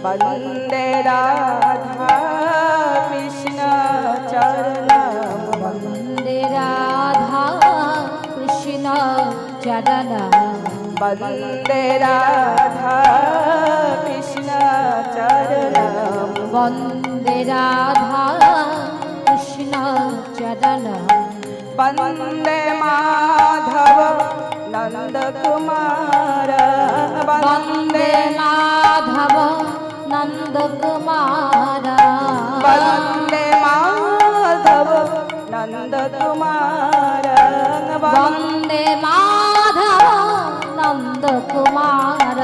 वन्दे राधा कृष्ण चरणं वन्दे राधा कृष्ण चरणं वन्दे राधा कृष्ण चरणं वन्दे राधा कृष्ण चरणं वन्दे माधव नन्दकुमार वन्दे माधव नन्दकुमार वन्दे माधव नन्दकुमार वन्दे माधव नन्दकुमार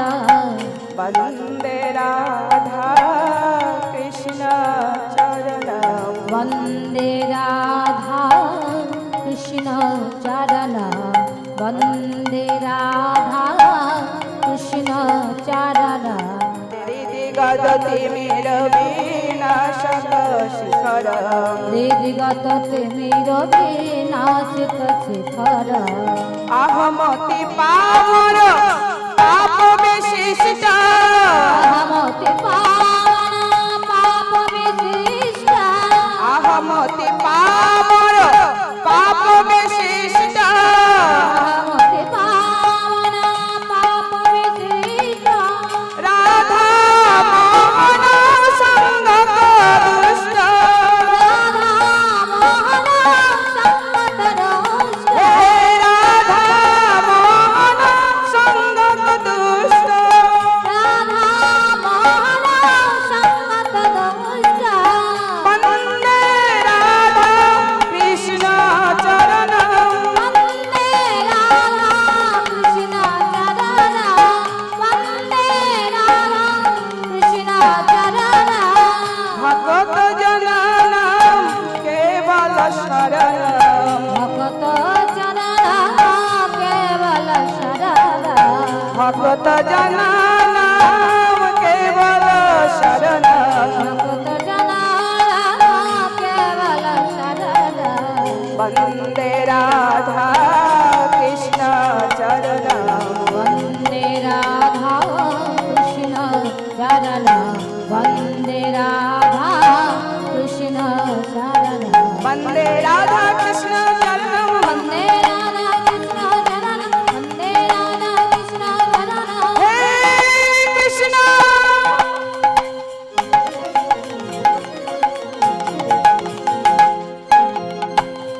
वन्दे राधा कृष्ण चरणं वन्दे राधा कृष्ण चरणं वन्दे राधा कृष्ण चरणं हृदिगततिमिरविनाशितशिखर अहमति पावन पाप विशिष्ट अहमति पावन पाप विशिष्ट अहमति पावन पाप विशिष्ट अहमति पावन पाप विशिष्ट राधा मोहन संग दुष्ट राधा मोहन संगत दुष्ट हे राधा मोहन संग दुष्ट राधा मोहन संगत दुष्ट वन्दे राधा कृष्ण चरणं वन्दे राधा कृष्ण चरणं वन्दे राधा कृष्ण चरणं भगत जनानां केवल शरणं भगत चरणं केवल शरणं भगत जनानां केवल शरणं भगत जनानां केवल शरणं वन्दे राधा कृष्ण चरणं वन्दे राधा कृष्ण चरणं वन्दे राधा कृष्ण चरणं वन्दे राधा कृष्ण चरणं वन्दे राधा कृष्ण चरणं वन्दे राधा कृष्ण चरणं हे कृष्ण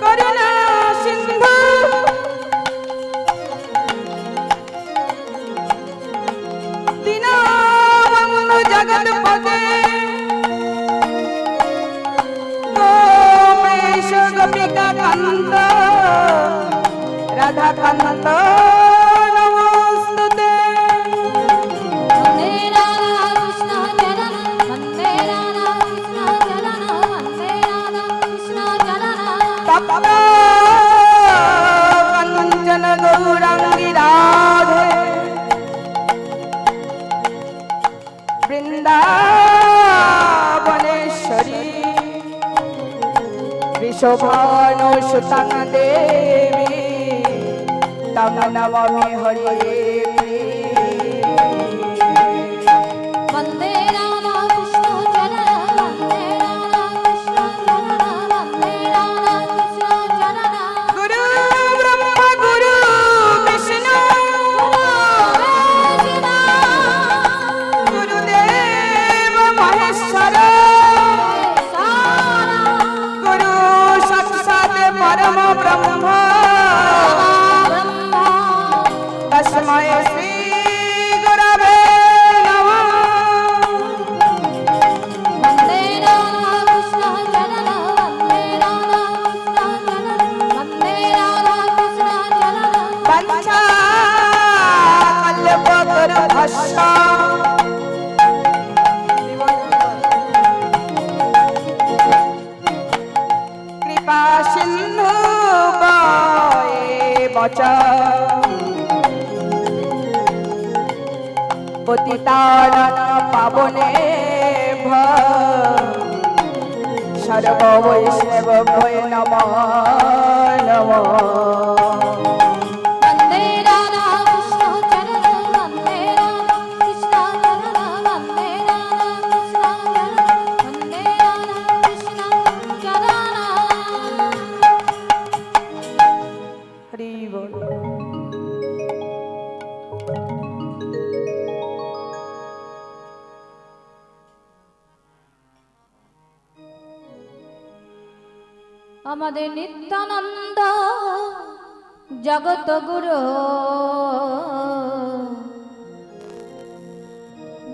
करुणा सिंधु दीनबन्धु जगत्पते गोपेश गोपिका कान्त राधा कान्त नमोस्तुते वन्दे राधा कृष्ण चरणं वन्दे राधा कृष्ण चरणं वन्दे राधा कृष्ण चरणं तप्त कंचन गौरांगी राधे वृंदावनेश्वरी ऋषभानुसुतं देवी तं नमामि हरे वन्दे राधा कृष्ण चरणं वन्दे राधा कृष्ण चरणं वन्दे राधा कृष्ण चरणं गुरु ब्रह्मा गुरु विष्णु गुरुदेव महेश्वर गुरु साक्षात् परम ब्रह्म तस्मै श्री गुरवे नमः वन्दे राधा कृष्ण चरणं वन्दे राधा कृष्ण चरणं वन्दे राधा कृष्ण चरणं पंचाकल्पतरुभस्म कृपा सिन्धु च पतितानां पावनेभ्यो सर्ववैष्णवेभ्यो नमो नमः। वन्दे राधा कृष्ण चरण वन्दे राधा कृष्ण चरण वन्दे राधा আমাদের নিত্যানন্দ জগত গুরু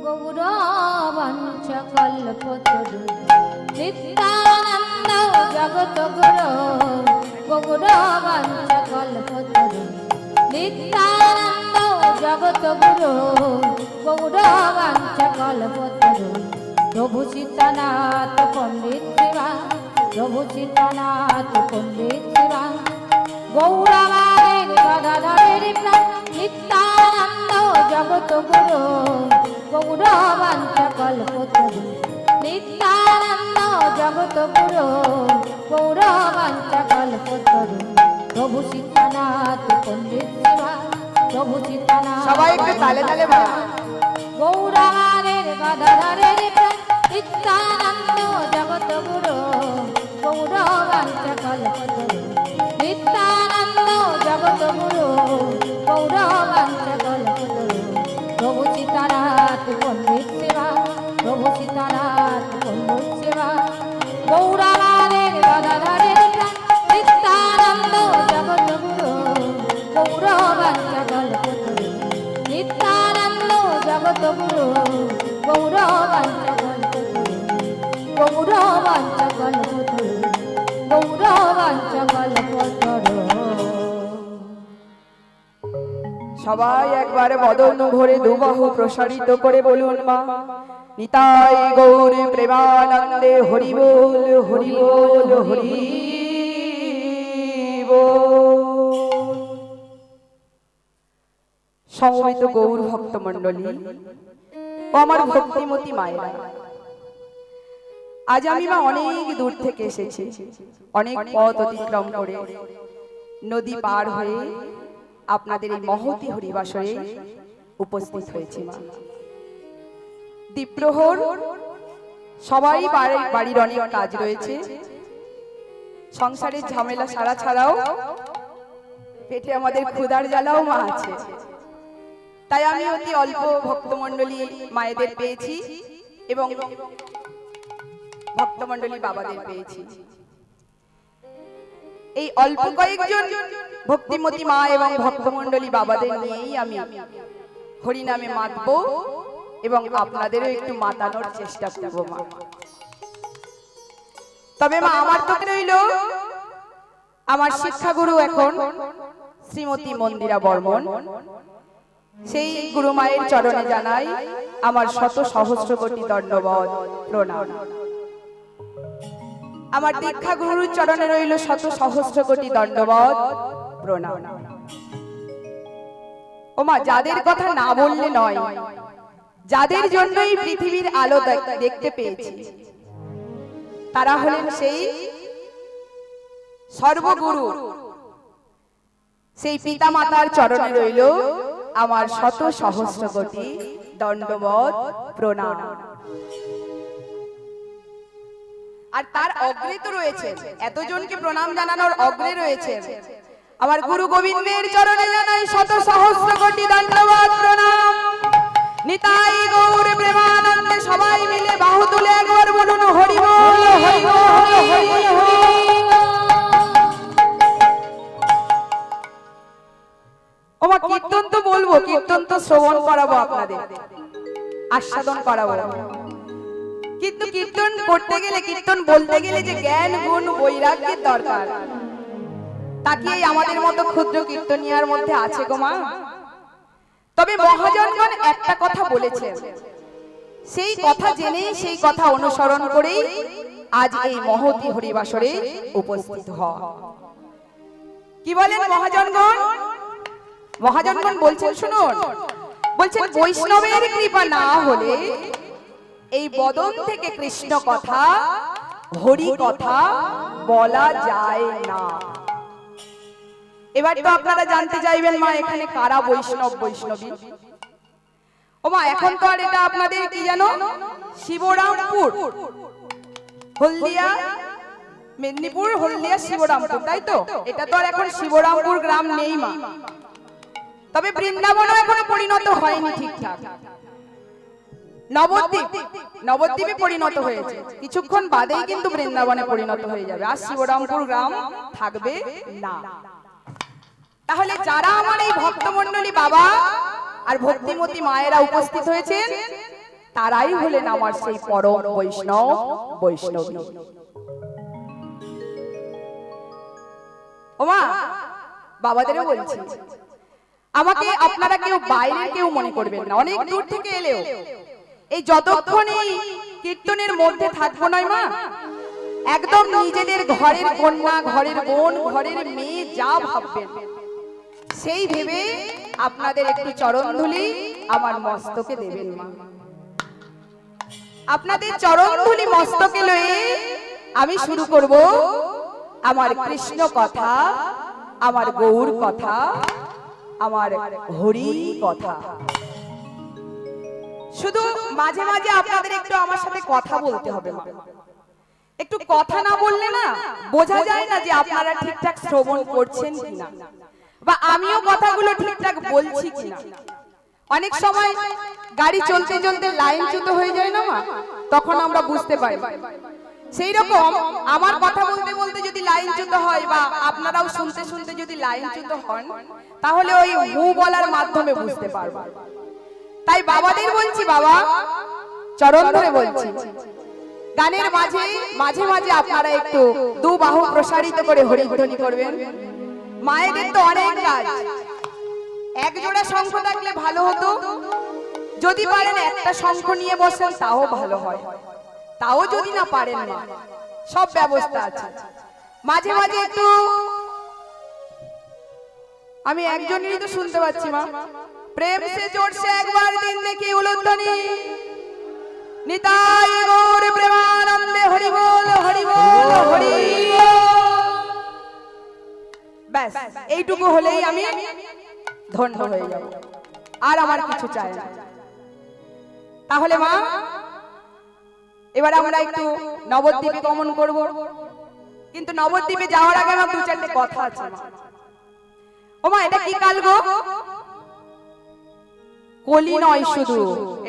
গৌরবাঞ্চ কল্পতরু নিত্যানন্দ জগত গুরু গৌরবাঞ্চ কল্পতরু নিত্যানন্দ জগত গুরু গৌরবাঞ্চ কল্পতরু প্রভু সীতানাথ পণ্ডিত শিবা প্রভু সীতানাথ পণ্ডিত শিবা গৌরাঙ্গের গদাধরের প্রাণ নিত্যানন্দ জগত গুরু গৌরবাঞ্চ কল্পতরু নিত্যানন্দ জগত গুরু গৌরবাঞ্চ কল্পতরু প্রভু সীতানাথ পণ্ডিত শিবা প্রভু সীতানাথ সবাই একটু তালে তালে বলা গৌরাঙ্গের গদাধরের প্রাণ নিত্যানন্দ জগত গুরু গৌরবাঞ্চ কল্পতরু নিত্যানন্দ জগত গুরু গৌরবাঞ্চ কল্পতরু প্রভু সীতানাথ পণ্ডিত শিবা প্রভু সীতানাথ পণ্ডিত শিবা গৌরাঙ্গের গদাধরের প্রাণ নিত্যানন্দ জগত গুরু গৌরবাঞ্চ কল্পতরু নিত্যানন্দ জগত গুরু গৌরবাঞ্চ কল্পতরু গৌরবাঞ্চ কল্পতরু গৌরবাঞ্চ কল্পতরু। সবাই একবারে বদন ভরে দুবাহু প্রসারিত করে বলুন মা নিতাই গৌর প্রেমানন্দে হরি বল হরি বল হরি বল। সমবেত গৌর ভক্ত মণ্ডলী ও আমার ভক্তিমতী মায়েরা, আজ আমি মা অনেক দূর থেকে এসেছি, অনেক পথ অতিক্রম করে নদী পার হয়ে আপনাদের এই মহতী হরিবাসরে উপস্থিত হয়েছে মা। দ্বীপ্রহর সবাই বাড়ির অনেক কাজ রয়েছে, সংসারের ঝামেলা সারা ছাড়াও পেটে আমাদের ক্ষুধার জ্বালাও মা আছে। তাই আমি অতি অল্প ভক্তমণ্ডলী মায়েদের পেয়েছি এবং ভক্তমণ্ডলী বাবাদের পেয়েছি। এই অল্প কয়েকজন ভক্তিমতী মা এবং ভক্তমণ্ডলী বাবাদের নিয়েই আমি হরিনামে মাতব এবং আপনাদেরও একটু মাতানোর চেষ্টা করব মা। তবে মা আমার তো রইল আমার শিক্ষাগুরু এখন শ্রীমতী মন্দিরা বর্মন, সেই গুরু মায়ের চরণে জানাই আমার শত সহস্র কোটি দণ্ডবত প্রণাম। আমার দীক্ষা গুরুর চরণে রইল শত সহস্র কোটি দণ্ডবত প্রণাম। ওমা, যাদের কথা না বললে নয়, যাদের জন্য এই পৃথিবীর আলো দেখতে পেয়েছি, তারা হলেন সেই সর্বগুরু, সেই পিতা মাতার চরণে রইল আমার শত সহস্র কোটি দণ্ডবত প্রণাম। আর তার অগ্রে তো রয়েছে, এতজনকে প্রণাম জানানোর অগ্রে রয়েছে আমার গুরু গোবিন্দের চরণে জানাই শত সহস্র কোটি দণ্ডবত প্রণাম। নিতাই গৌর প্রেমানন্দে সবাই মিলে বাহু তুলে একবার বলুন হরি বল হরি বল হরি বল। ওমা, কীর্তন তো বলবো, কীর্তন তো শ্রবণ করাবো, আপনাদের আস্বাদন করাবো, কিন্তু কীর্তন করতে গেলে, কীর্তন বলতে গেলে যে জ্ঞান গুণ বৈরাগ্যের দরকার, তা কি আমাদের মতো ক্ষুদ্র কীর্তনিয়ার মধ্যে আছে গো মা? তবে মহাজনগণ একটা কথা বলেছেন, সেই কথা জেনেই, সেই কথা অনুসরণ করেই আজ এই মহতী হরিবাসরে উপস্থিত হওয়া। কি বলেন মহাজনগণ? মহাজনগণ বলছেন, শুনুন, বলছেন বৈষ্ণবের কৃপা না হলে এই বদন থেকে কৃষ্ণ কথা, হরি কথা বলা যায় না। এবার তো আপনারা জানতে চাইবেন মা এখানে কারা বৈষ্ণব বৈষ্ণবী। ও মা, এখন তো আর এটা আপনাদের কি জানো, শিবরামপুর, হলদিয়া, মেদিনীপুর, হলদিয়া, শিবরামপুর, তাই তো? এটা তো আর এখন শিবরামপুর গ্রাম নেই মা। তবে বৃন্দাবনও এখনো পরিণত হয়নি ঠিকঠাক। নবদ্বীপ, নবদ্বীপে পরিণত হয়েছে, কিছুক্ষণ বাদেই কিন্তু বৃন্দাবনে পরিণত হয়ে যাবে, আর শিবরামপুর গ্রাম থাকবে না। তাহলে যারা আমার এই ভক্তমণ্ডলী বাবা আর ভক্তিমতী মায়েরা উপস্থিত হয়েছেন, তারাই হলেন আমার সেই পরম বৈষ্ণব বৈষ্ণবী। ওমা, বাবাদেরও বলছি, আমাকে আপনারা কেউ বাইরে কেউ মনে করবেন না, অনেক দূর থেকে এলেও এই যতক্ষণ এই কীর্তনের মধ্যে থাকবো নয় মা, একদম নিজেদের ঘরের কন্যা, ঘরের বোন, ঘরের মেয়ে যা ভাববেন সেই ভেবে আপনাদের একটু চরণধুলি আমার মস্তকে দেবেন মা। আপনাদের চরণধুলি মস্তকে লয়ে আমি শুরু করব আমার কৃষ্ণ কথা, আমার গৌর কথা, আমার হরি কথা। শুধু মাঝে মাঝে আপনাদের একটু আমার সাথে কথা বলতে হবে মা। একটু কথা না বললে না বোঝা যায় না যে আপনারা ঠিকঠাক শ্রবণ করছেন কিনা, বা আমিও কথাগুলো ঠিকঠাক বলছি কিনা। অনেক সময় গাড়ি চলতে চলতে লাইনচ্যুত হয়ে যায় না মা, তখন আমরা বুঝতে পারি। সেই রকম আমার কথা বলতে বলতে যদি লাইনচ্যুত হয়, বা আপনারাও শুনতে শুনতে যদি লাইনচ্যুত হন, তাহলে ওই হু বলার মাধ্যমে বুঝতে পারবো। তাই বাবাদের বলছি, বাবা চরণ ধরে বলছি, গানের মাঝে মাঝে মাঝে আপনারা একটু দু বাহু প্রসারিত করে হরিধ্বনি করবেন। মায়েদের তো অনেক কাজ, এক জোড়া শঙ্খ থাকলে ভালো হতো, যদি পারেন একটা শঙ্খ নিয়ে বসেন তাও ভালো হয়, তাও যদি না পারেন না সব ব্যবস্থা আছে। মাঝে মাঝে একটু, আমি একজনেরই তো শুনতে পাচ্ছি মা, প্রেম সে জোরসে একবার দিন দেখি উলুধ্বনি, নিতাই গৌর প্রেমানন্দে হরি বল হরি বল হরি। ব্যাস এইটুকু হলেই আমি ধন্য হয়ে যাব, আর আমার কিছু চাই না। তাহলে মা এবার আমরা একটু নবদ্বীপে গমন করব, কিন্তু নবদ্বীপে যাওয়ার আগে আমার দু চারটে কথা আছে মা। ও মা, এটা কি কাল গো? কলি নয় শুধু,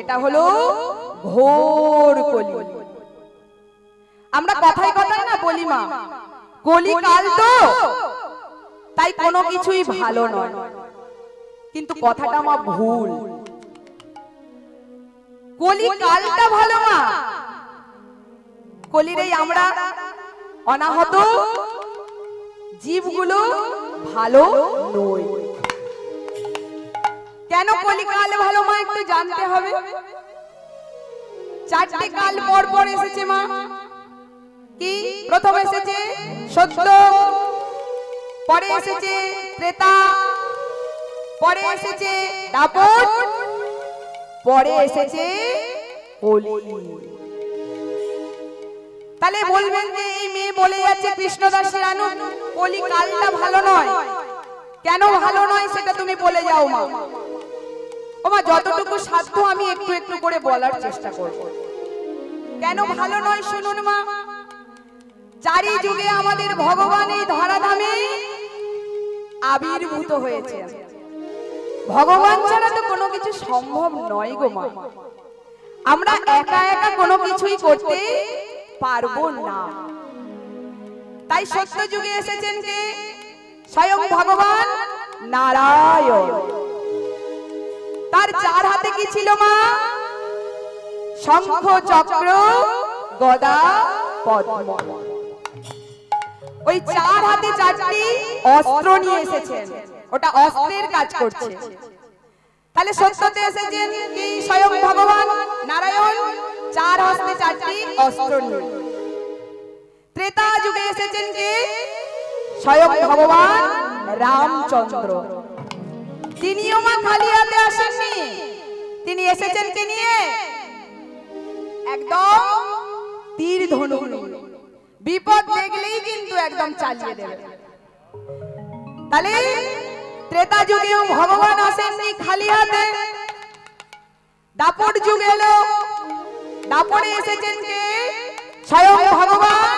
এটা হলো ঘোর কলি। আমরা কথায় কথায় না বলি মা, কলি কাল তো, তাই কোনো কিছুই ভালো নয়, কিন্তু কথাটা মা ভুল। কলি কালটা ভালো মা, কলির এই আমরা অনাহত জীবগুলো ভালো নয়। কেন কলিকাল ভালো মা একটু জানতে হবে। চারটি কাল পর পর এসেছে মা। কি? প্রথম এসেছে সত্য, পরে এসেছে ত্রেতা, পরে এসেছে দাপর, পরে এসেছে কলি। তাহলে বলবেন যে এই মেয়ে বলে যাচ্ছে কৃষ্ণদাসী রানু কলি কালটা ভালো নয়, কেন ভালো নয় সেটা তুমি বলে যাও মা। ও মা, যতটুকু সাধ্য আমি একটু একটু করে বলার চেষ্টা করব। কেন ভালো নয় শুনুন মা। চারি যুগে আমাদের ভগবান এই ধরাধামে আবির্ভূত হয়েছে, ভগবান ছাড়া তো কোনো কিছু সম্ভব নয় গো মা। আমরা একা একা কোনো কিছুই করতে পারবো না। তাই সত্য যুগে এসেছেন কে? স্বয়ং ভগবান নারায়ণ। তার চার হাতে কি ছিল মা? শঙ্খ, চক্র, গদা, পদ্ম। ওই চার হাতে চারটি অস্ত্র নিয়ে এসেছেন, ওটা অস্ত্রের কাজ করছে। তাহলে সত্যতে এসেছেন কি? স্বয়ং ভগবান নারায়ণ, চার হস্তে চারটি অস্ত্র নিয়ে। ত্রেতা যুগে এসেছেন কি? স্বয়ং ভগবান রামচন্দ্র। তিনিও মা খালি হাতে আসেননি, তিনি এসেছেন কে নিয়ে? একদম তীর ধনুক নিয়ে। বিপদ দেখলেই কিন্তু একদম চালিয়ে দেবে। তাহলে ত্রেতা যুগেও ভগবান আসেননি খালি হাতে। দাপর যুগ এলো, দাপরে এসেছেন কে? স্বয়ং ভগবান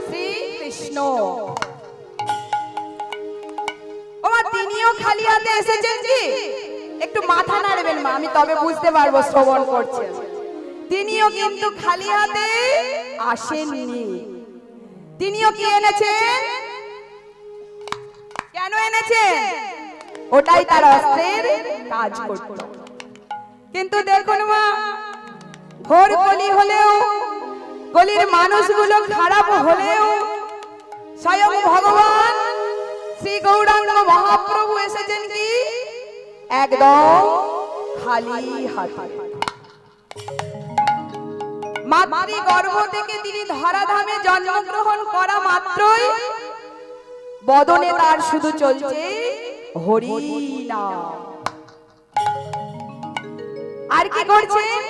শ্রীকৃষ্ণ। ওমা, তিনিও খালি হাতে এসেছেন কি? একটু মাথা নাড়বেন মা, আমি তবে বুঝতে পারবো শ্রবণ করছেন। তিনিও কিন্তু খালি হাতে আসেননি। তিনিও কি এনেছেন? কেন এনেছেন? ওটাই তার অস্ত্রের কাজ করত। কিন্তু দেখুন মা, ঘোর কলি হলেও, কলির মানুষগুলো খারাপ হলেও, স্বয়ং ভগবান শ্রী গৌরাঙ্গ মহাপ্রভু এসেছেন কি একদম খালি হাতে। মাতৃ গর্ভ থেকে তিনি ধরাধামে জন্মগ্রহণ করা মাত্রই বদনে তার শুধু চলছে হরি নাম। আর কি করছেন?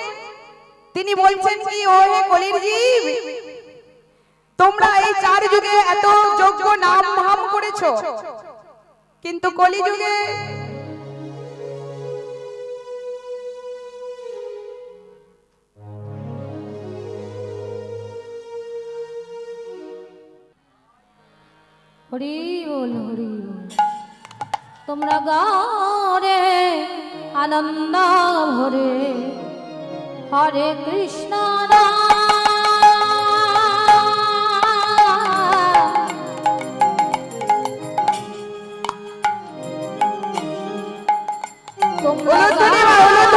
তিনি বলছেন কি, ও হে কলির জীব, তোমরা এই 4 যুগে এত যজ্ঞ নাম ধাম করেছো, কিন্তু কলি যুগে হরি বল হরি বল। তোমরা গাও রে আনন্দ ভরে হরে কৃষ্ণ তোমরা আনন্দ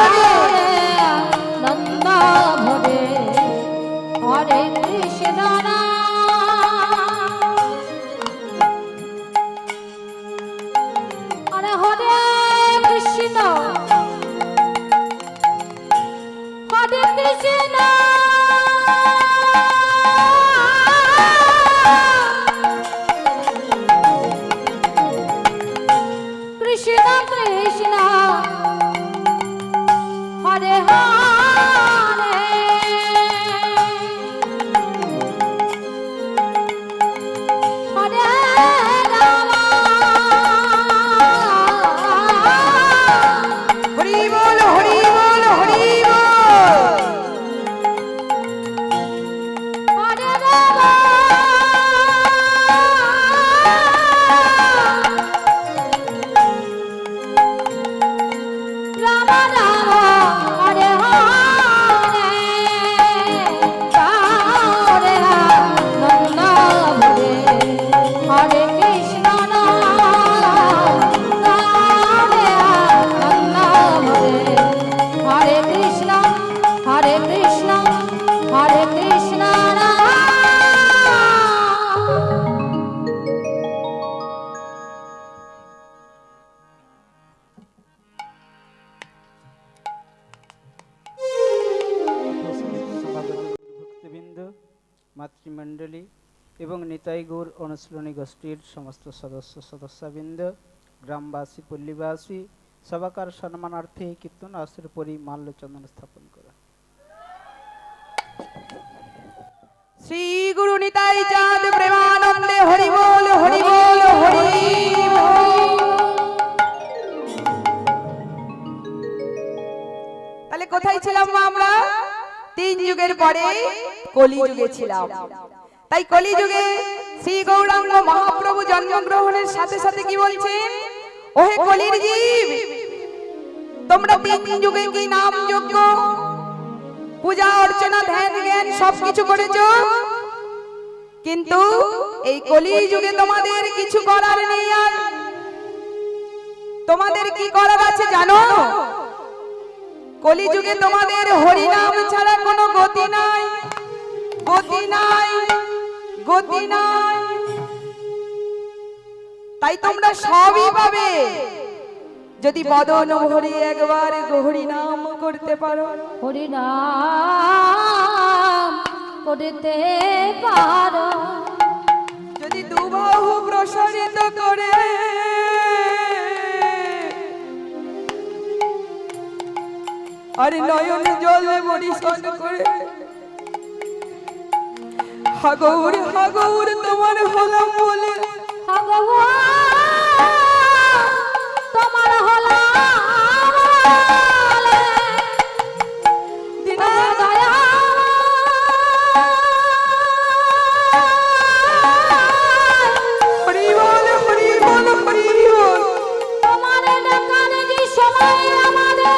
ভরে হরে কৃষ্ণ মাতৃমণ্ডলী এবং নিতাই গৌর অনুশীলনী গোষ্ঠীর সমস্ত সদস্যবৃন্দ, গ্রামবাসী, পল্লীবাসী, সবাকার সম্মানার্থে কীর্তন আসর পরি মাল্যচন্দন স্থাপন করা। শ্রী গুরু নিতাই চাঁদ প্রেমানন্দে হরি বল হরি বল হরি বল। তাহলে কোথায় ছিলাম আমরা? 3 যুগের পরে কলি যুগে ছিলাম। তাই কলি যুগে শ্রী গৌরাঙ্গ মহাপ্রভু জন্মগ্রহণের সাথে সাথে কি বলছেন? ওহে কলির জীব, তোমরা 3 যুগে কি নাম যজ্ঞ, পূজা অর্চনা, ধ্যান জ্ঞান সবকিছু করেছো, কিন্তু এই কলি যুগে তোমাদের কিছু করার নেই। আর তোমাদের কি করার আছে জানো? কলি যুগে তোমাদের হরি নাম ছাড়া কোনো গতি নাই, গতি নাই, গতি নাই। তাই তোমরা সবই পাবে যদি বদন ভরি একবার হরি নাম করতে পারো। হরি নাম করতে পারো, যদি দুবাহু প্রসারিত করে আর নয়ন জলে বরিশন করে হাগৌর হাগৌর তোমার হলাম বলে, তোমার হলো হরি বল হরি বল হরি বল। তোমার ডাকার যে সময় আমাদের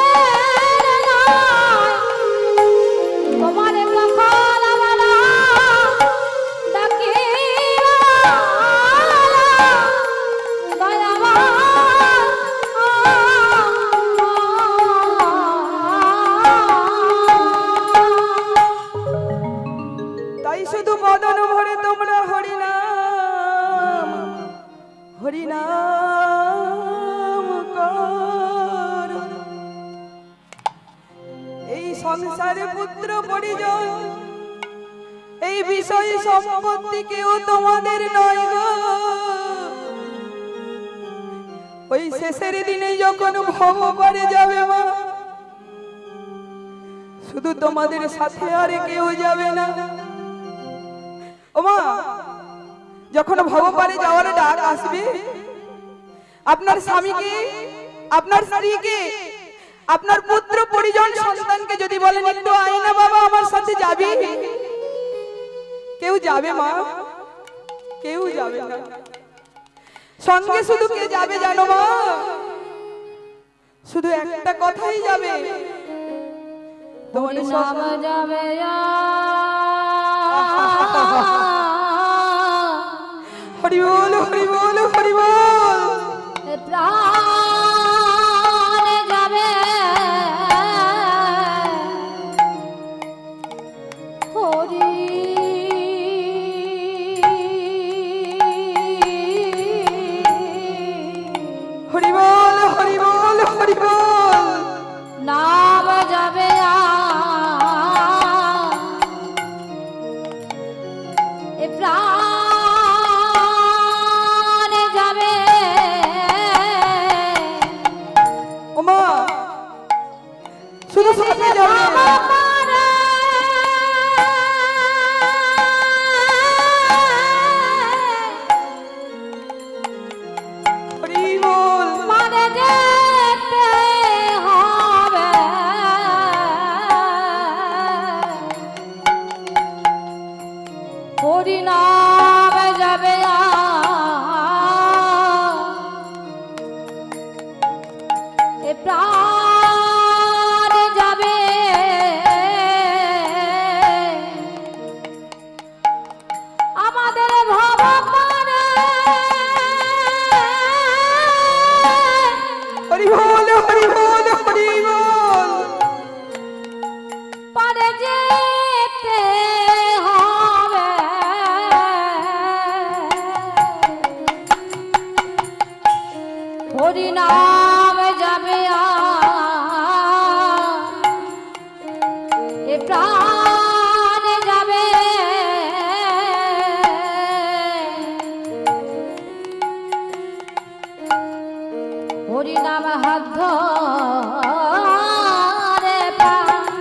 পুত্র পরিজন, এই বিষয় সম্পত্তি কেউ তোমাদের নয় গো। ওই শেষের দিনে যখন ভব করে যাবে মা, শুধু তোমাদের সাথে আর কেউ যাবে না। ও মা, যখন ভবপারে যাওয়ার ডাক আসবে, আপনার স্বামীকে, আপনার স্ত্রীকে, আপনার পুত্র পরিজন সন্তানকে যদি বলেন একটু আয় না বাবা আমার সাথে যাবি, কেউ যাবে মা? কেউ যাবে না। সঙ্গে শুধু কে যাবে জানো মা? শুধু একটা কথাই যাবে, তোমার নাম যাবে হরি বল, হরি বল, হরি বল। প্রাণ যাবে হরি হরি বল, হরি বল, হরি বল। নাম যাবে এ প্রাণ যাবে ওমা, শুধু সাথে যাবে না। হরি বল। মানে যেতে হবে হরি নাম যাবে এ প্রাণ যাবে আমাদের ভবপারে হরি বল, হরি বল, হরি বল। পারে যেতে হবে হরি নাম যাবে এ প্রাণ যাবে হরি নাম হাত ধরে প্রাণ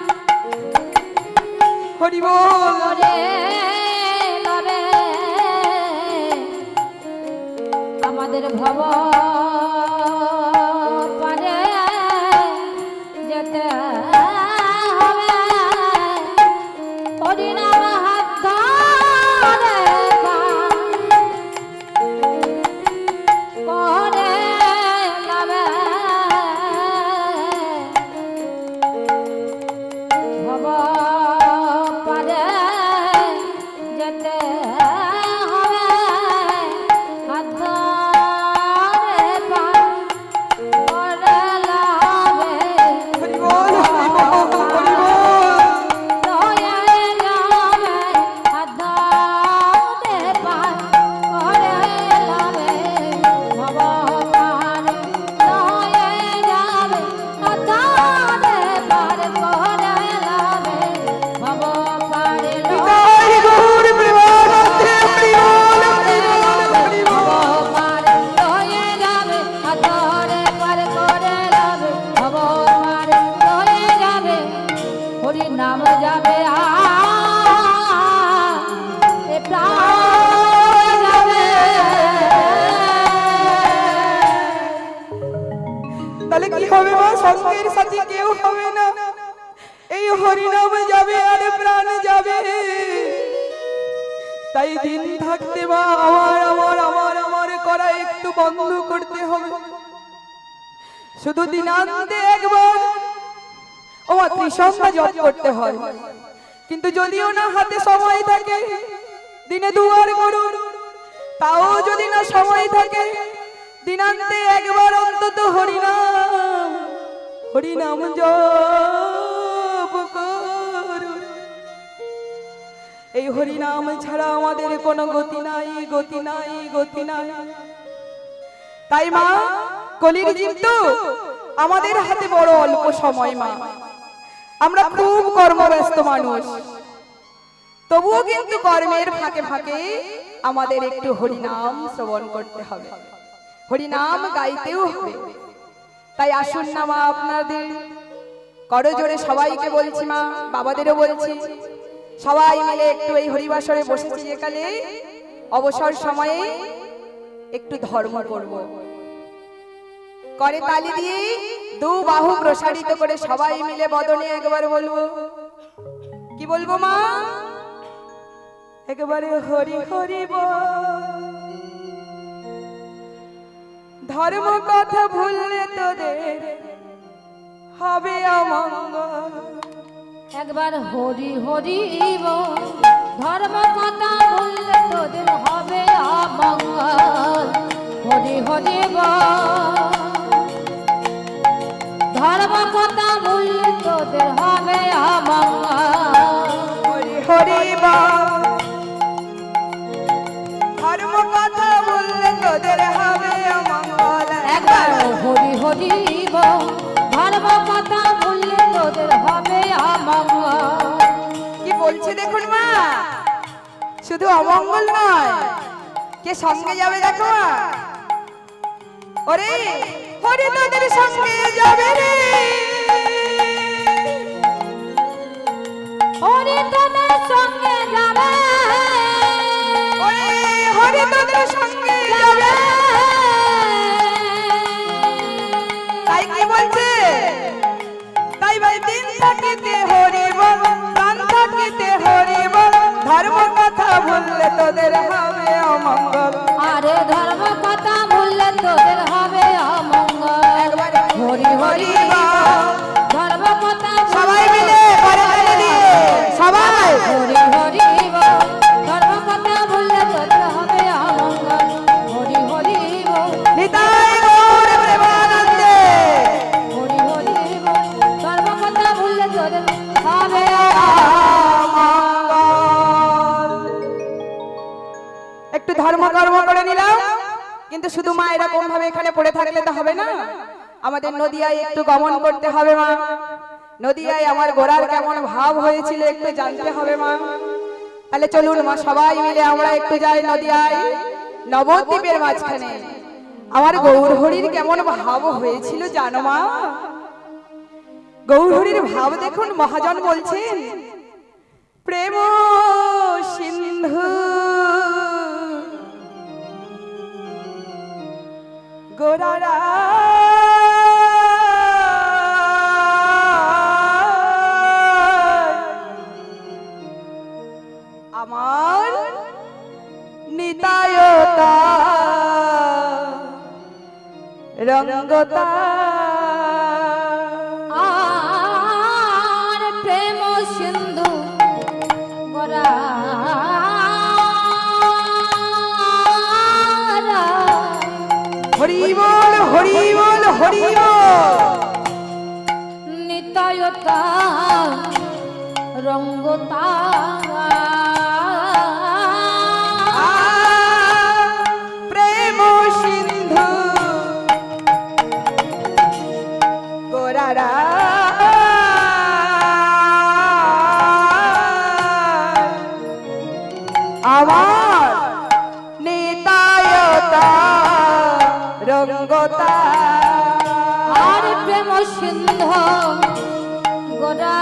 হরি বল। করে লবে আমাদের ভব পারে যেতে হবে হরি নাম হাত ধরে করে লবে ভব পারে যেতে হবে হাত ধরে পার করে লবে হরি বল, হরি বল, হরি বল। লয়ে যাবে হাত ধরে পার করে লবে ভব পার লয়ে যাবে হাত ধরে পার করে লবে ভব পার নিতাই গৌর প্রেমানন্দে হরি বল, হরি বল, হরি বল। হরি নাম যাবে এ প্রাণ যাবে তাহলে কি হবে মা? সঙ্গের সাথী কেউ হবে না। এই হরিনাম যাবে আর প্রাণ যাবে। তাই দিন থাকতে মা আমার আমার আমার আমার করা একটু বন্ধ করতে হবে। শুধু দিনান্তে একবার ও মা ত্রিসন্ধ্যা জপ করতে হয়। কিন্তু যদিও না হাতে সময় থাকে, দিনে দুবার করুন। তাও যদি না সময় থাকে, দিনান্তে একবার অন্তত হরিনাম হরিনাম জপ করুন। এই হরিনাম ছাড়া আমাদের কোনো গতি নাই, গতি নাই, গতি নাই। তাই মা, কলির জীব তো আমাদের হাতে বড় অল্প সময় মা। আমরা খুব কর্মব্যস্ত মানুষ, তবুও কিন্তু কর্মের ফাঁকে ফাঁকে আমাদের একটু হরিনাম শ্রবণ করতে হবে, হরিনাম গাইতেও হবে। তাই আসুন না মা, আপনাদের করজোড়ে সবাইকে বলছি, মা বাবাদেরও বলছি, সবাই মিলে একটু এই হরিবাসরে বসেছি যেকালে অবসর সময়ে একটু ধর্ম করব। করে তালি দিয়ে দু বাহু প্রসারিত করে সবাই মিলে বদনে একবার বলবো, কি বলবো মা? একেবারে হরি হরি বল। ধর্ম কথা ভুললে তোদের হবে অমঙ্গল। একবার হরি হরি বল। ধর্ম কথা বললে তোদের হবে অমঙ্গল। হরি হরি বল। ধর্ম কথা বললে তোদের হবে অমঙ্গল। হরি হরি বল। ধর্ম কথা বললে তোদের হবে অমঙ্গল। একবার হরি হরি বল। ধর্ম কথা বললে তোদের হবে অমঙ্গল। কি বলছে দেখুন মা, শুধু অমঙ্গল নয়, কে সঙ্গে যাবে দেখো মা। ওরে হরি তোদের সঙ্গে যাবে রে, হরি তোদের সঙ্গে যাবে। ওরে হরি তোদের সঙ্গে যাবে। তাই কি বলছে? তাই ভাই দিন থাকিতে হরি বল, প্রাণ থাকিতে হরি বল। ধর্ম কথা ভুললে তোদের হবে অমঙ্গল। আরে ধর্ম কথা বললে তোদের হবে অমঙ্গল। একবার হরি হরি বল। ধর্ম কথা সবাই মিলে করে তালি দিয়ে সবাই হরি হরি বল। ধর্ম কথা বললে তোদের হবে অমঙ্গল। হরি হরি বল। নিতাই গৌর প্রেমানন্দে। হরি হরি বল। ধর্ম কথা বললে তোদের হবে একটু ধর্ম কর্ম করে নিলাম, কিন্তু শুধু মা এরকম ভাবে এখানে পড়ে থাকলে তো হবে না। আমাদের নদিয়ায় একটু গমন করতে হবে মা। নদিয়ায় আমার গোড়ার কেমন ভাব হয়েছিল একটু জানতে হবে মা। তাহলে চলুন মা, সবাই মিলে আমরা একটু যাই নদিয়ায়, নবদ্বীপের মাঝখানে আমার গৌরহরির কেমন ভাব হয়েছিল জানো মা? গৌরহরির ভাব দেখুন, মহাজন বলছেন, প্রেম সিন্ধু গোরারা আমার নিতায়তা রঙ্গতা। আর প্রেম সিন্ধু গোরা হরি বল হরি বল হরি বল। নিতায়তা রঙ্গতা। প্রেম সিন্ধু গোরারা আমার নিতায়তা রঙ্গতা। আর প্রেম সিন্ধু গোরা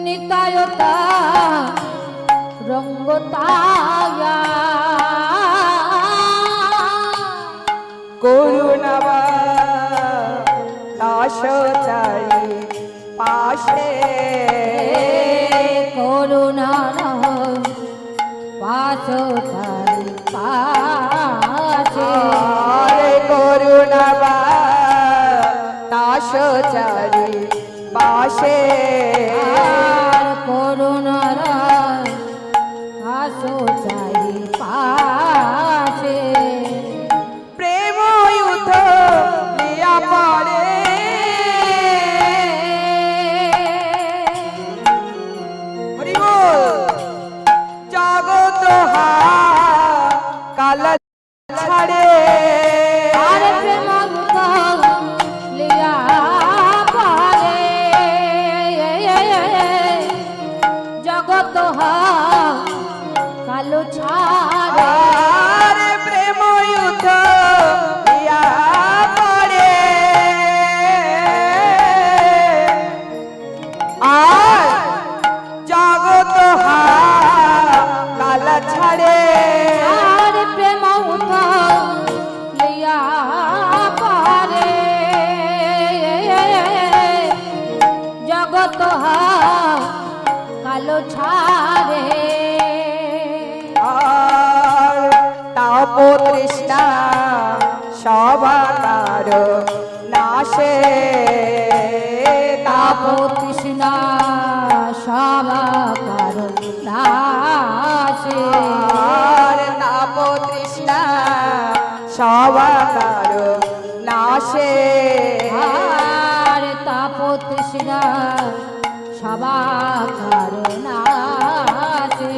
নিতায়তা রঙ্গতা। করুণাবা দাসচারী পাশে করুণার পাশে পাশে আরে করুণাবা দাসচারী পাশে করুণার পাশে চাই পাশে প্রেম যুদ্ধ লিয়া পড়ে হরি বল। জগত হা কাল ছাড়ে হারে জগত কালো ছাড়ে আর তাপ তৃষ্ণা সবাকার নাশে তাপ তাপ তৃষ্ণা সবাকার নাশে আর তাপ তৃষ্ণা সবাকার নাশে আর তাপ তৃষ্ণা সবাকার নাশে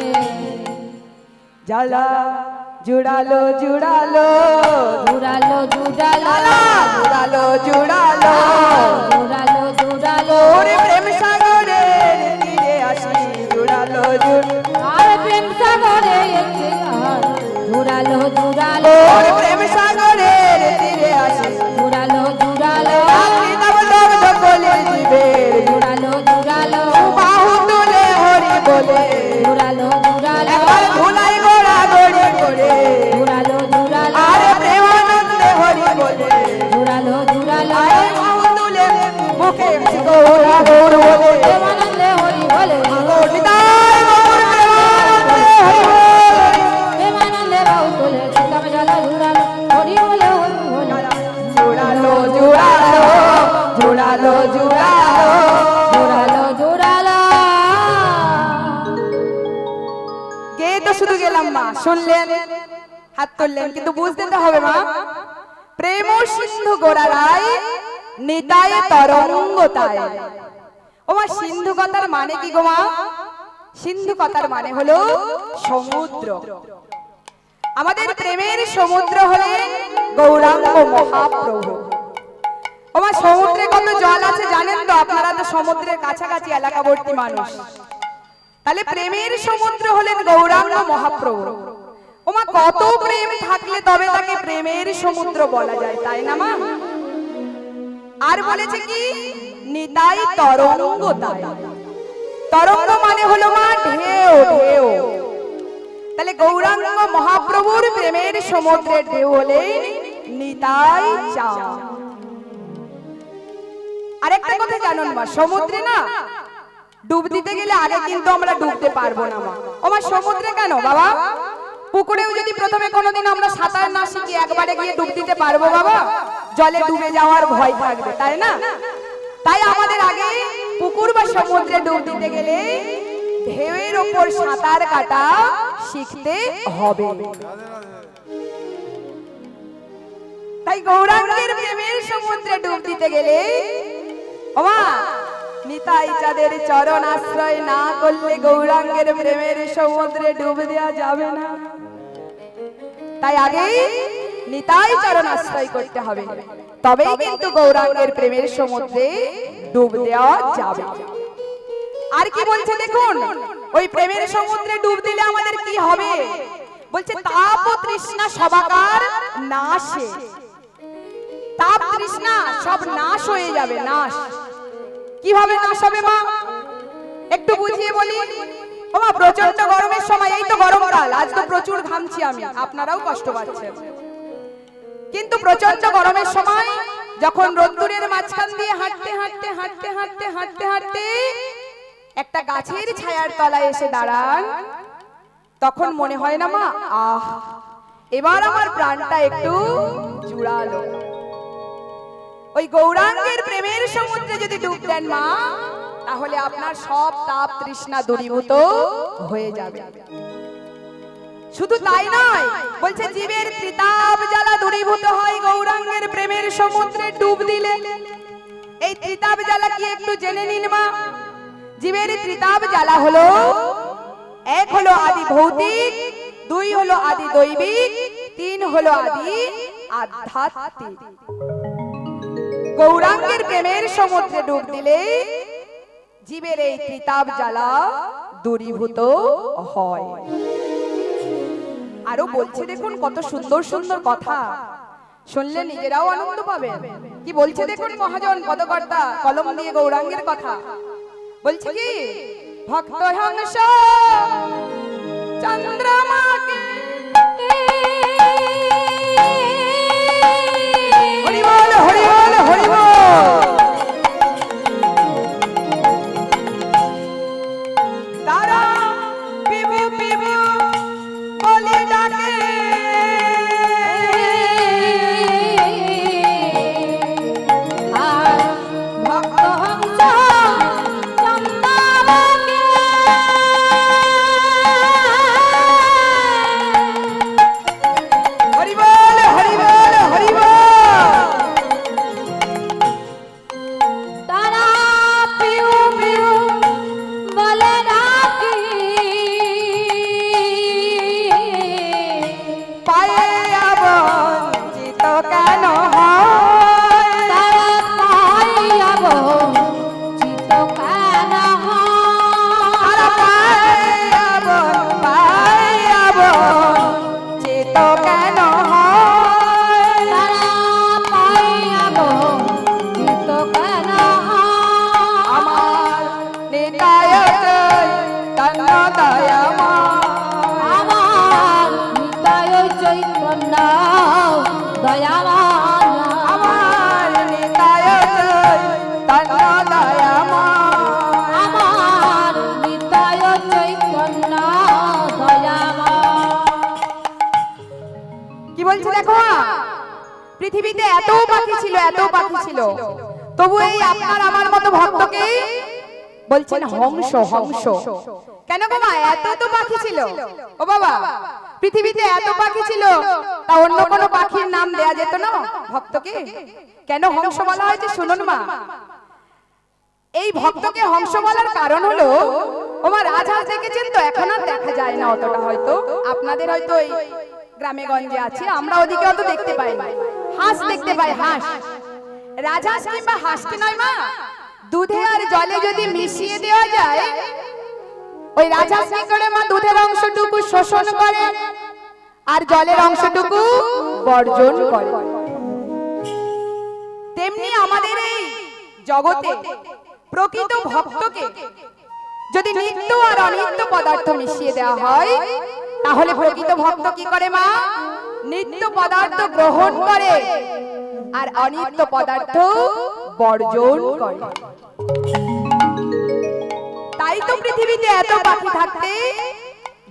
জ্বালা জুড়ালো জুড়ালো জুড়ালো জুড়ালো জুড়ালো জুড়ালো জুড়ালো জুড়ালো ওরে প্রেম সাগরের তীরে আসি জুড়ালো আর প্রেম সাগরে এসে আর জুড়ালো জুড়ালো ওরে প্রেম সাগরের তীরে আসি জুড়ালো জুড়ালো রাত্রি তব দগ্ধ কোলে জীবের জুড়ালো জুড়ালো বাহু তুলে হরি বলে জুড়ালো জুড়ালো একবার ধুলাই গোড়া গড়ি করে জুড়ালো জুড়ালো আরে প্রেমানন্দে হরি বলে জুড়ালো জুড়ালো আরে বাহু তুলে মুখে গৌরা গৌর বলে প্রেমানন্দে হরি বলে নিতাই গৌর প্রেমানন্দে হরি বলে প্রেমানন্দে বাহু তোলে সীতাম জলা জুড়ালো হরি বলে হরি বলে জুড়ালো জুড়ালো জুড়ালো জুড়ালো জোড়ালো জোড়ালো কে তো শুধু গেলাম মা শুনলেন হাত তুললেন কিন্তু বুঝতে তো হবে মা প্রেম সিন্ধু গোড়ারাই নিতাই তরঙ্গতায় ও মা সিন্ধু কথার মানে কি গো মা সিন্ধু কথার মানে হলো সমুদ্র আমাদের প্রেমের সমুদ্র হলেন গৌরাঙ্গ মহাপ্রভু ও মা সমুদ্রে কত জল আছে জানেন তো আপনারা তো সমুদ্রের কাছাকাছি এলাকাবর্তী মানুষ তাহলে প্রেমের সমুদ্র হলেন গৌরাঙ্গ মহাপ্রভু ওমা কত প্রেম থাকলে তবে তাকে প্রেমের সমুদ্র বলা যায় তাই না মা আর বলেছে কি নিতাই তরঙ্গতায় তরঙ্গ মানে হলো মা ঢেউ ঢেউ তাহলে গৌরাঙ্গ মহাপ্রভুর প্রেমের সমুদ্রের ঢেউ হলেন নিতাই চা আরেকটা কথা জানুন মা সমুদ্রে না ডুব দিতে গেলে আগে কিন্তু আমরা ডুবতে পারবো না মা ওমা সমুদ্রে কেন বাবা পুকুরেও যদি প্রথমে কোনোদিন আমরা সাঁতার না শিখি একবারে গিয়ে ডুব দিতে পারবো বাবা জলে ডুবে যাওয়ার ভয় থাকবে তাই না তাই আমাদের আগে পুকুর বা সমুদ্রে ডুব দিতে গেলে ঢেউয়ের ওপর সাঁতার কাটা শিখতে হবে তাই গৌরাঙ্গের প্রেমের সমুদ্রে ডুব দিতে গেলে ওমা নিতাই চাঁদের চরণ আশ্রয় না করলে গৌরাঙ্গের প্রেমের সমুদ্রে ডুব দেওয়া যাবে না তাই আগে নিতাই চরণ আশ্রয় করতে হবে তবেই কিন্তু গৌরাঙ্গের প্রেমের সমুদ্রে ডুব দেওয়া যাবে আর কি বলছে দেখুন ওই প্রেমের সমুদ্রে ডুব দিলে আমাদের কি হবে বলছে তাপ ও তৃষ্ণা সবাকার নাশে তাপ তৃষ্ণা সব নাশ হয়ে যাবে নাশ কিভাবে নাশ হবে মা একটু বুঝিয়ে বলি ও মা প্রচন্ড গরমের সময় এই তো গরমকাল আজ তো প্রচুর ঘামছি আমি আপনারাও কষ্ট পাচ্ছেন কিন্তু প্রচন্ড গরমের সময় যখন রোদ্দুরের মাঝখান দিয়ে হাঁটতে হাঁটতে হাঁটতে হাঁটতে হাঁটতে হাঁটতে একটা গাছের ছায়ার তলায় এসে দাঁড়ান তখন মনে হয় না মা আহ এবার আমার প্রাণটা একটু জুড়ালো ওই গৌরাঙ্গের প্রেমের সমুদ্রে যদি ডুব দেন মা তাহলে আপনার সব তাপ তৃষ্ণা দূরীভূত হয়ে যাবে শুধু তাই নয় বলছে জীবের ত্রিতাপ জ্বালা দূরীভূত হয় গৌরাঙ্গের প্রেমের সমুদ্রে ডুব দিলে এই ত্রিতাপ জ্বালা কি একটু জেনে নিন মা জীবের ত্রিতাপ জ্বালা হলো এক হলো আদি ভৌতিক দুই হলো আদি দৈবিক তিন হলো আদি আধ্যাত্মিক গৌরাঙ্গের প্রেমের সমুদ্রে ডুব দিলে জীবের এই ত্রিতাপ জ্বালা দূরীভূত হয় আরো বলছে দেখুন কত সুন্দর সুন্দর কথা শুনলে নিজেরাও আনন্দ পাবেন কি বলছে দেখুন মহাজন পদকর্তা কলম দিয়ে গৌরাঙ্গের কথা বলছে কি ভক্ত হংস চন্দ্রমাকে হরি বল বলছে দেখো মা, পৃথিবীতে এত পাখি ছিল, এত পাখি ছিল, তবু এই আপনার আমার মতো ভক্তকে বলছেন হংস, হংস। কেন গো মা, এত তো পাখি ছিল? ও বাবা, পৃথিবীতে এত পাখি ছিল, তা অন্য কোনো পাখির নাম দেয়া যেত না ভক্তকে? কেন হংস বলা হয়েছে শুনুন মা। এই ভক্তকে হংস বলার কারণ হলো, ওমা রাজহাঁস দেখেছেন তো? এখন আর দেখা যায় না অতটা, হয়তো আপনাদের হয়তো এই গ্রামে গঞ্জে আছে, আমরা ওদিকে অত দেখতে পাই না। হাঁস দেখতে পাই, হাঁস। রাজহাঁস কিংবা হাঁসকে নয় মা, দুধে আর জলে যদি মিশিয়ে দেওয়া যায়, ওই রাজহাঁস কি করে মা, দুধের অংশটুকু শোষণ করে আর জলের অংশটুকু বর্জন করে। তেমনি আমাদের এই জগতে প্রকৃত ভক্তকে যদি নিত্য আর অনিত্য পদার্থ মিশিয়ে দেওয়া হয়, তাহলে প্রকৃত ভক্ত কি করে মা? নিত্য পদার্থ গ্রহণ করে আর অনিত্য পদার্থ বর্জন করে। তাই তো পৃথিবীতে এত পাখি থাকতে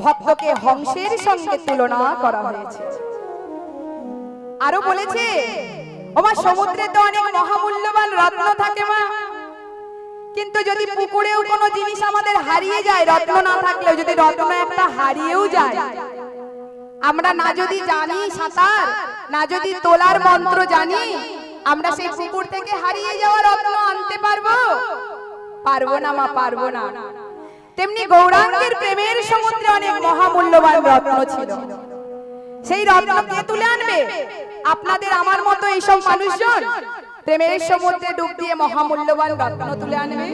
ভক্তকে হংসের সঙ্গে তুলনা করা হয়েছে। আরো বলেছে, ওমা সমুদ্রে তো অনেক মহামূল্যবান রত্ন থাকে মা, কিন্তু যদি পুকুরেও কোনো জিনিস আমাদের হারিয়ে যায়, রত্ন না থাকলেও যদি রত্ন একটা হারিয়েও যায়, আমরা না যদি জানি সাঁতার, না যদি তোলার মন্ত্র জানি, আমরা সেই পুকুর থেকে হারিয়ে যাওয়া রত্ন আনতে পারবো? পারবো না মা, পারবো না। তেমনি গৌরাঙ্গের প্রেমের সমুদ্রে অনেক মহামূল্যবান রত্ন ছিল। সেই রত্ন কে তুলে আনবে? আপনাদের আমার মতো এইসব মানুষজন প্রেমের সমুদ্রে ডুব দিয়ে মহামূল্যবান রত্ন তুলে আনবে?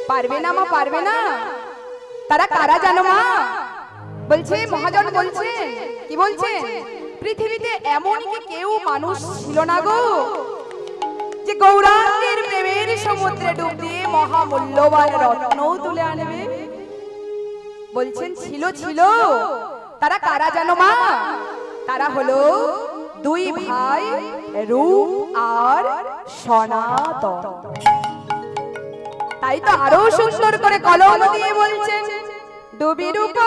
পারবে না মা, পারবে না। তারা কারা জানো মা? বলছে মহাজন, বলছে কি বলছে, পৃথিবীতে এমন কি কেউ মানুষ ছিল না গো যে গৌরাঙ্গের প্রেমের সমুদ্রে ডুব দিয়ে মহামূল্যবান রত্ন তুলে আনবে? বলছেন ছিল, ছিল। তারা কারা জানো মা? তারা হলো দুই ভাই রূপ আর সনাতন। তাই তো আরো সুন্দর করে কলম দিয়ে বলছেন, ডুবি রূপ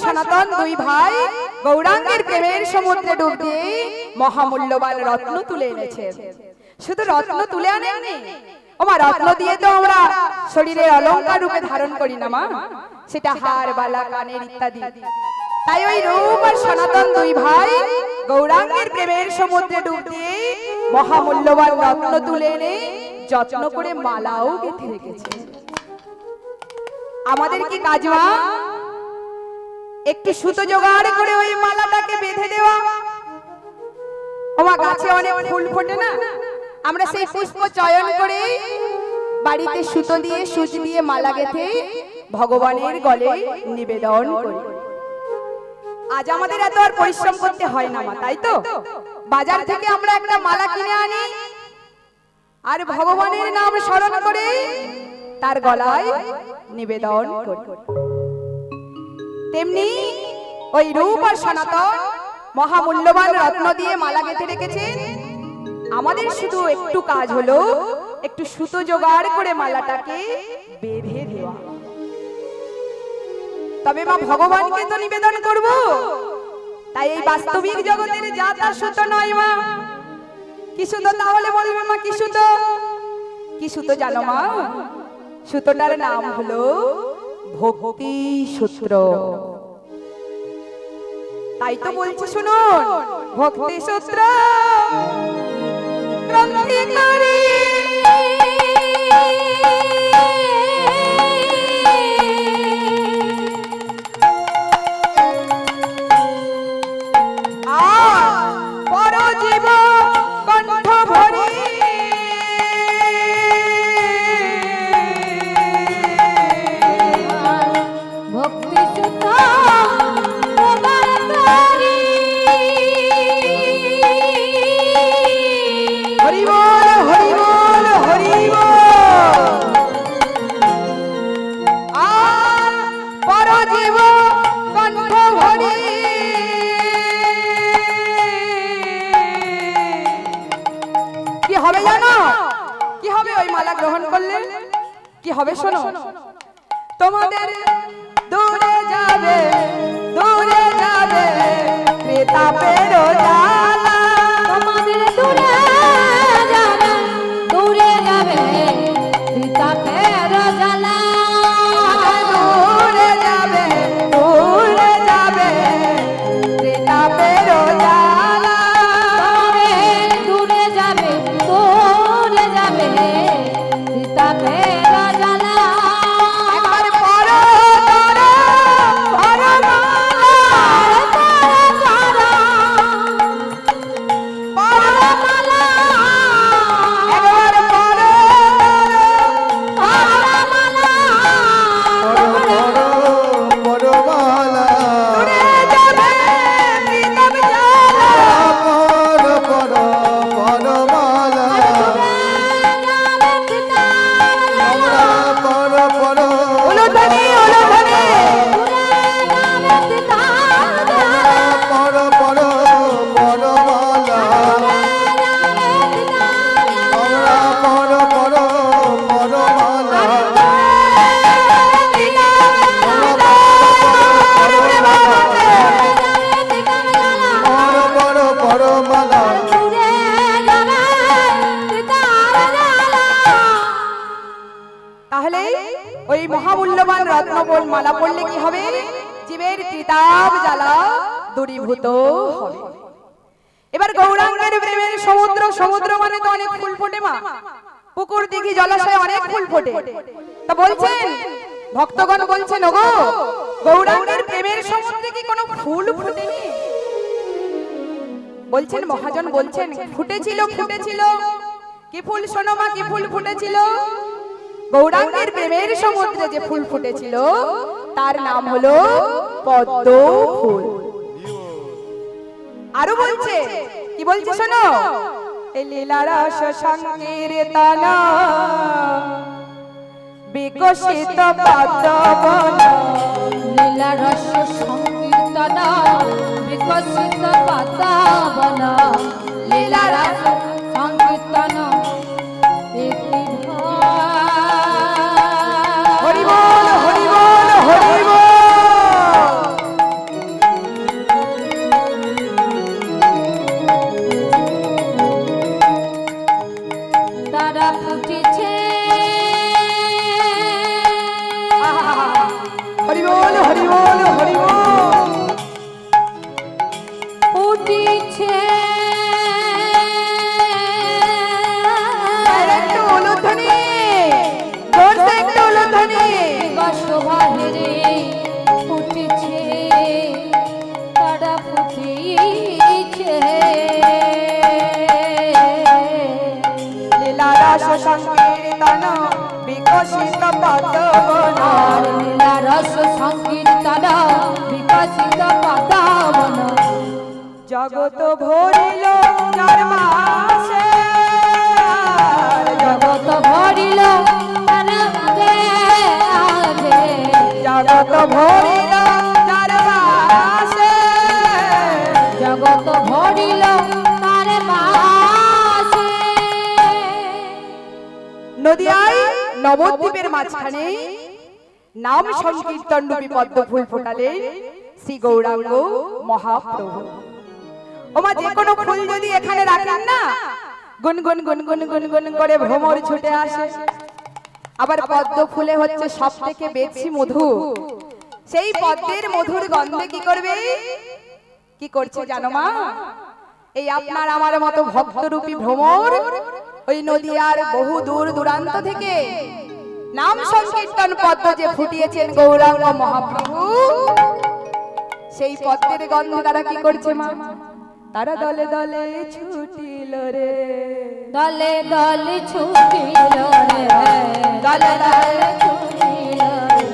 সনাতন দুই ভাই গৌরাঙ্গের প্রেমের সমুদ্রে ডুব দিয়ে মহামূল্যবান রত্ন তুলে এনেছে। শুধু রত্ন তুলে আনেননি, ওমা রত্ন দিয়ে তো আমরা শরীরের অলংকার রূপে ধারণ করি না মা, সেটা হার, বালা, কানের ইত্যাদি। তাই ওই রূপ আর সনাতন দুই ভাই গৌরাঙ্গের প্রেমের সমুদ্রে ডুব দিয়ে মহামূল্যবান রত্ন তুলে এনে যত্ন করে মালাও গেঁথে রেখেছে। আমাদের কি কাজ মা? একটু সুতো জোগাড় করে ওই মালাটাকে বেঁধে দেওয়া। ওমা গাছে অনেক ফুল ফোটে না, আমরা সেই পুষ্প চয়ন করে বাড়িতে সুতো দিয়ে সূচ দিয়ে মালা গেঁথে ভগবানের গলে নিবেদন করি। আজ আমাদের এত আর পরিশ্রম করতে হয় না মা, তাই তো? বাজার থেকে আমরা একটা মালা কিনে আনি আর ভগবানের নাম স্মরণ করে তার গলায় নিবেদন করি। তেমনি ওই রূপ আর সনাতন মহামূল্যবান রত্ন দিয়ে মালা গেঁথে রেখেছেন। আমাদের শুধু একটু কাজ হলো একটু সুতো জোগাড় করে মালাটাকে বেঁধে দেওয়া। তবে মা ভগবানকে তো নিবেদন করব, তাই এই বাস্তবিক জগতের যা তা সুতো নয় মা। কি সুতো? তাহলে বলবে মা কি সুতো? কি সুতো জানো মা? সুতোটার নাম হলো ভক্তি সূত্র। তাই তো বলছি শুনুন, ভক্তি সূত্র গ্রন্থি করি পরজীব কণ্ঠ ভরি ভক্তি সূত্র প্রদান করি। হরি বল হরি বল হরি বল। পরজীব কণ্ঠ ভরি কি হবে জানো? কি হবে ওই মালা গ্রহণ করলে? কি হবে শোনো, তোমাদের দূরে যাবে ত্রিতাপের জ্বালা। তোমাদের দূরে যাবে ত্রিতাপের জ্বালা। দূরে যাবে ত্রিতাপের জ্বালা। তোমাদের দূরে যাবে ত্রিতাপের জ্বালা। একবার পরো ধরো ধরো মালা। পরো মালা। একবার পরো পরমালা দূরে যাবে ত্রিতাপ জ্বালা। পরমালা আমরা উলুধ্বনি উলুধ্বনি পরমালা আমরা পরমালা পরমালা তাহলে ওই মহামূল্যবান রত্নবল মালা পড়লে কি হবে? জীবের ত্রিতাপ জ্বালা দূরীভূত হবে। এবার গৌরাঙ্গের প্রেমের সমুদ্র, সমুদ্র মানে তো অনেক ফুল ফোটে মা, পুকুর দিঘি জলাশয়ে অনেক ফুল ফোটে। তা বলছেন ভক্তগণ বলছেন, ওগো গৌরাঙ্গের প্রেমের সমুদ্রে কি কোনো ফুল ফোটেনি? বলছেন মহাজন বলছেন ফুটেছিল। কি ফুল শোনো মা, কি ফুল ফুটেছিল? গৌরাঙ্গের প্রেমের সমুদ্রে যে ফুল ফুটেছিল তার নাম হলো পদ্ম ফুল। আরো বলছে, কি বলছে শোনো, এই লীলা রস সংকীর্তন বিকশিত পদ্মবন। লীলা রস সংকীর্তন বিকশিত পদ্মবন। লীলা রস সংকীর্তন একটি হরি বল হরি বল হরি বল। তারা ফুটেছে হরি বল হরি বল হরি বল। ফুটেছে একটু উলুধ্বনি, জোরসে একটু উলুধ্বনি। শোভা হেরে ফুটেছে, তারা ফুটেছে লীলা রস সংকীর্তন বিকশিত পদ্মবন। লীলা রস সংকীর্তন বিকশিত পদ্মবন। জগত ভরিল যার মাসে, জগৎ ভরিল তার মাঝে আছে। জগত ভরিল যার মাসে, জগৎ ভরিল তার মাঝে। নদিয়ায় নবদ্বীপের মাঝখানে নাম সংকীর্তন রূপী পদ্ম ফুল ফোটালেন শ্রী গৌরাঙ্গ মহাপ্রভু। ওমা যে কোনো ফুল যদি এখানে রাখেন না গুনগুন গুনগুন গুনগুন করে ভ্রমর ছুটে আসে। আবার পদ্ম ফুলে হচ্ছে সব থেকে বেশি মধু। সেই পদ্মের মধুর গন্ধে কি করবে, কি করছে জানো মা? এই আপনার আমার মতো ভক্তরূপী ভ্রমর ওই নদীয়ার বহু দূর দূরান্ত থেকে নাম সংকীর্তন পদ্ম যে ফুটিয়েছেন গৌরাঙ্গ মহাপ্রভু, সেই পদ্মের গন্ধে তারা কি করছে মা? তারা দলে দলে ছুটিল রে, দলে দলে ছুটিল রে, দলে দলে ছুটিল রে,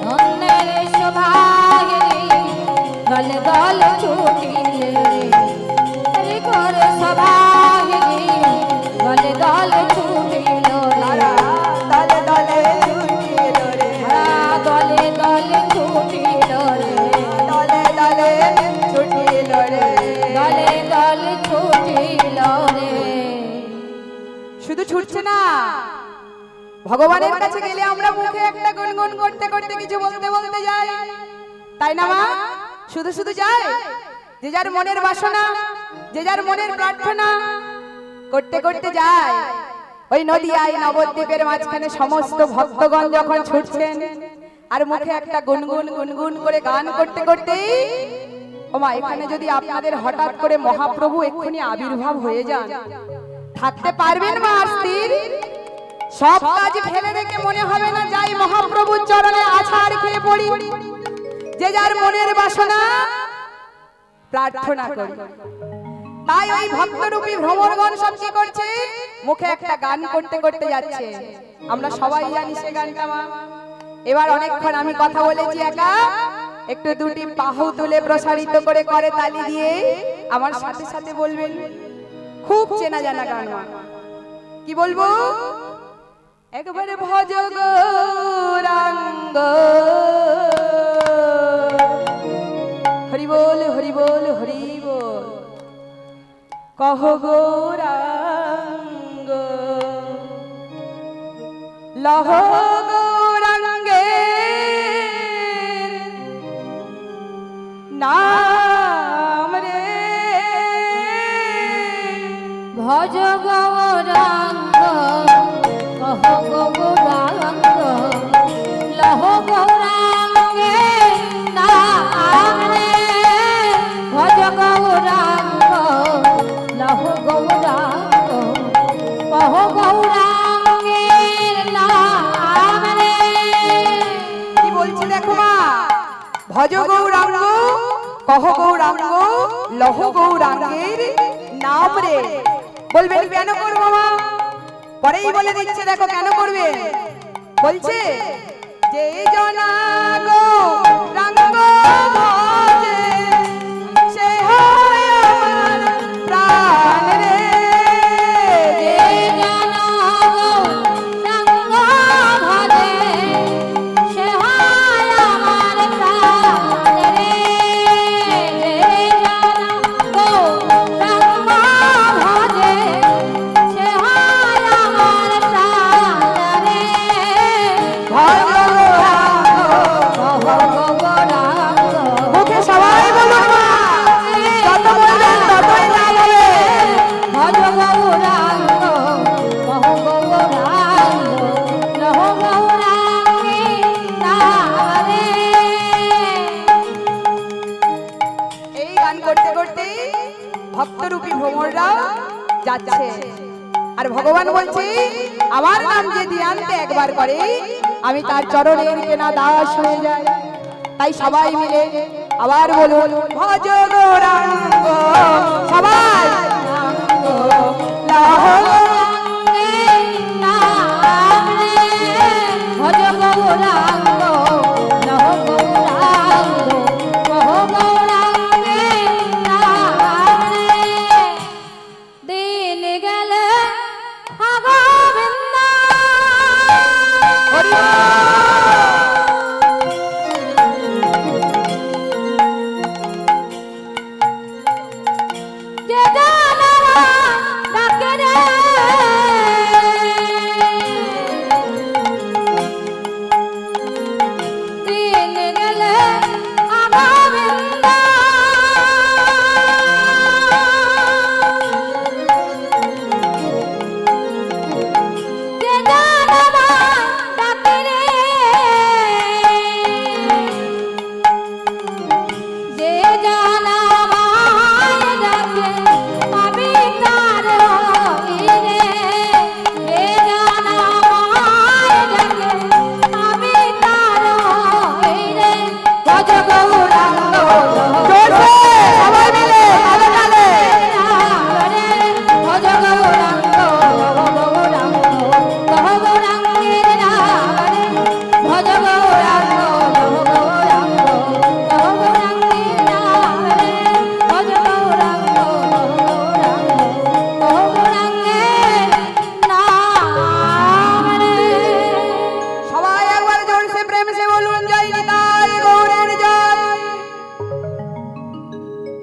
নন্দের শোভায় রে, দলে দলে ছুটিল রে, হরি ঘর সভায় রে, দলে দলে ছুটিল রে, দলে দলে ছুটিল রে, দলে দলে ছুটিল রে, দলে দলে ছুটিল রে। দলে দলে ছুটিল রে। শুধু ছুটছে না, ভগবানের কাছে গেলে আমরা মুখে একটা গুনগুন করতে করতে কিছু বলতে বলতে যাই, তাই না মা? শুধু শুধু যায়, যে যার মনের বাসনা, যে যার মনের প্রার্থনা করতে করতে যায়। ওই নদীয়ায় নবদ্বীপের মাঝখানে সমস্ত ভক্তগণ যখন ছুটছেন আর মুখে একটা গুনগুন গুনগুন করে গান করতে করতেই, ও মা, এখানে যদি আপনাদের হঠাৎ করে মহাপ্রভু এক্ষুনি আবির্ভাব হয়ে যান, থাকতে পারবেন মা স্থির? সব কাজ ফেলে রেখে মনে হবে না যাই মহাপ্রভুর চরণে আছাড় খেয়ে পড়ি, যে যার মনের বাসনা প্রার্থনা করি। তাই ওই ভক্তরূপী ভ্রমরগণ সব কি করছে? মুখে একটা গান করতে করতে যাচ্ছে। আমরা সবাই জানি সে গানটা মা। এবার অনেকক্ষণ আমি কথা বলেছি একা, একটু দুটি বাহু তুলে প্রসারিত করে করে তালি দিয়ে আমার সাথে সাথে বলবেন। খুব চেনা জানা গান মা। কি বলবো? একবারে ভজ গৌরাঙ্গ, হরি বল হরি বল হরি বল, কহ গৌরাঙ্গ, লহ গৌরাঙ্গের নাম রে, ভজ গৌরাঙ্গ, কহ গৌরাঙ্গ, লহ গৌরাঙ্গে নাম রে, ভজ গৌরাঙ্গ, লহ গৌরাঙ্গ, কহ গৌরাঙ্গের নাম রে। কি বলছি দেখো মা? ভজ গৌরাঙ্গ, কহ গৌরাঙ্গ, লহ গৌরাঙ্গের নাম রে। বলবেন কেন করবো মা? পরেই বলে দিচ্ছে, দেখো কেন করবে। বলছে যে জনা গৌরাঙ্গ ভজে, সে হয় আমার প্রাণ রে। যে জন গৌরাঙ্গ ভজে, সে হয় আমার প্রাণ রে। যে জন গৌরাঙ্গ ভজে, সে হয় আমার প্রাণ রে। ভজ গৌরাঙ্গ, কহ গৌরাঙ্গ, মুখে সবাই বলুন মা, যত বলবেন ততই না হবে। ভজ গৌরাঙ্গ, কহ গৌরাঙ্গ, লহ গৌরাঙ্গে নাম রে। এই গান করতে করতে ভক্তরূপী ভ্রমররা যাচ্ছে, আর ভগবান বলছে আমার নাম যে দিয়ান্তে একবার করে, আমি তার চরণের কেনা দাস হয়ে যাই। তাই সবাই মিলে আবার বলুন, ভজ গৌরাঙ্গ, সবাই লহ নাম রে, ভজ গৌরাঙ্গ, লহ গৌরাঙ্গ, কহ গৌরাঙ্গে নাম রে। দিন গেলে গোবিন্দ, হরি বল। যে জানা ডাকে রে, দিন গেলে গোবিন্দ,